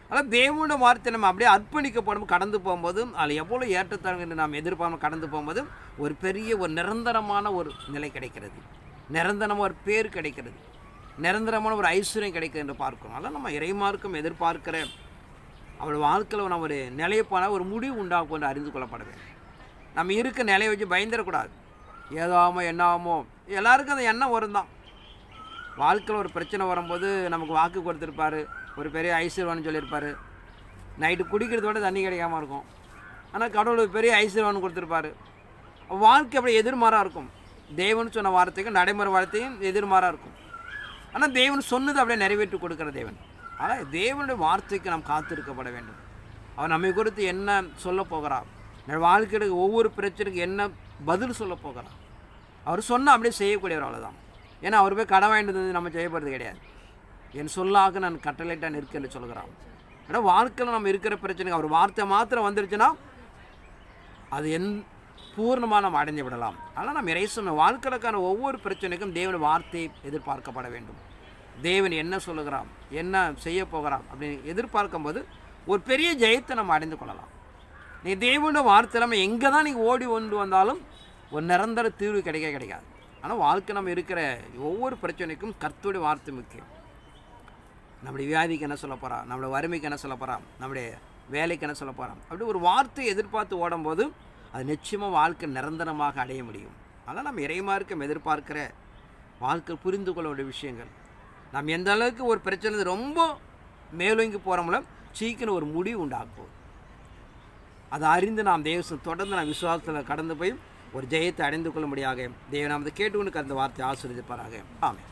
ஆனால் தேவனோட வார்த்தை நம்ம அப்படியே அர்ப்பணிக்கப்படும் கடந்து போகும்போது அதில் எவ்வளோ ஏற்றத்தாழ்வு என்று நாம் எதிர்பார்க்காம கடந்து போகும்போது ஒரு பெரிய ஒரு நிரந்தரமான ஒரு நிலை கிடைக்கிறது, நிரந்தரமான ஒரு பேர் கிடைக்கிறது, நிரந்தரமான ஒரு ஐஸ்வர்யம் கிடைக்கிறது என்று பார்க்கிறோம். அதனால் நம்ம இறைமார்க்கம் எதிர்பார்க்கிற அவள் வாழ்க்கையில் நம்ம ஒரு நிலையை போனால் ஒரு முடிவு உண்டாகும் என்று அறிந்து கொள்ளப்பட வேண்டும். நம்ம இருக்க நிலையை வச்சு பயந்துடக்கூடாது. ஏதாமோ என்னாமோ எல்லாருக்கும் அந்த எண்ணம் வரும் தான். வாழ்க்கையில் ஒரு பிரச்சனை வரும்போது நமக்கு வாக்கு கொடுத்துருப்பார், ஒரு பெரிய ஐஸ்வர்யவான்னு சொல்லியிருப்பார். நைட்டு குடிக்கிறதோட தண்ணி கிடைக்காம இருக்கும். ஆனால் கடவுள் பெரிய ஐஸ்வர்யவான்னு கொடுத்துருப்பார். வாழ்க்கை அப்படி எதிர்மாறாக இருக்கும். தேவன் சொன்ன வார்த்தைக்கும் நடைமுறை வார்த்தையும் எதிர்மாறாக இருக்கும். ஆனால் தேவன் சொன்னது அப்படியே நிறைவேற்றி கொடுக்குற தேவன். ஆனால் தேவனுடைய வார்த்தைக்கு நாம் காத்திருக்கப்பட வேண்டும். அவர் நம்மை குறித்து என்ன சொல்ல போகிறார், வாழ்க்கைக்கு ஒவ்வொரு பிரச்சனைக்கு என்ன பதில் சொல்ல போகிறார், அவர் சொன்னால் அப்படியே செய்யக்கூடியவர். அவ்வளோதான். ஏன்னா அவர் போய் கடன் வாங்கிட்டு நம்ம செய்யப்படுறது கிடையாது. என் சொல்லாக நான் கட்டளையிட்டான் இருக்கேன்னு சொல்கிறான். ஆனால் வாழ்க்கையில் நம்ம இருக்கிற பிரச்சனைக்கு அவர் வார்த்தை மாத்திரம் வந்துருச்சுன்னா அது பூர்ணமாக நம்ம அடைஞ்சு விடலாம். ஆனால் நம்ம இறைசன வாழ்க்கைக்கான ஒவ்வொரு பிரச்சனைக்கும் தேவன் வார்த்தை எதிர்பார்க்கப்பட வேண்டும். தேவன் என்ன சொல்லுகிறான், என்ன செய்ய போகிறான் அப்படின்னு எதிர்பார்க்கும்போது ஒரு பெரிய ஜெயத்தை நம்ம அடைந்து கொள்ளலாம். நீ தேவனோட வார்த்தை நம்ம எங்கே தான் நீங்கள் ஓடி கொண்டு வந்தாலும் ஒரு நிரந்தர தீர்வு கிடைக்காது. ஆனால் வாழ்க்கை நம்ம இருக்கிற ஒவ்வொரு பிரச்சனைக்கும் கர்த்தருடைய வார்த்தை முக்கியம். நம்முடைய வியாதிக்கு என்ன சொல்ல போகிறான், நம்மளுடைய வறுமைக்கு என்ன சொல்ல போகிறான், நம்முடைய வேலைக்கு என்ன சொல்ல போகிறான், அப்படி ஒரு வார்த்தையை எதிர்பார்த்து ஓடும்போது அது நிச்சயமாக வாழ்க்கை நிரந்தரமாக அடைய முடியும். அதனால் நம்ம இறைமார்க்கம் எதிர்பார்க்கிற வாழ்க்கை புரிந்து கொள்ள விஷயங்கள், நாம் எந்த அளவுக்கு ஒரு பிரச்சனை ரொம்ப மேலோங்கி போகிறோம்ல சீக்கிரம் ஒரு முடிவு உண்டாக்குவோம். அதை அறிந்து நாம் தேவசம் தொடர்ந்து நாம் விசுவாசத்தில் கடந்து போய் ஒரு ஜெயத்தை அடைந்து கொள்ள முடியாக தேவன் நாம் அதை கேட்டுக்கொண்டு அந்த வார்த்தை ஆசீர்வதிப்பாராக. ஆமென்.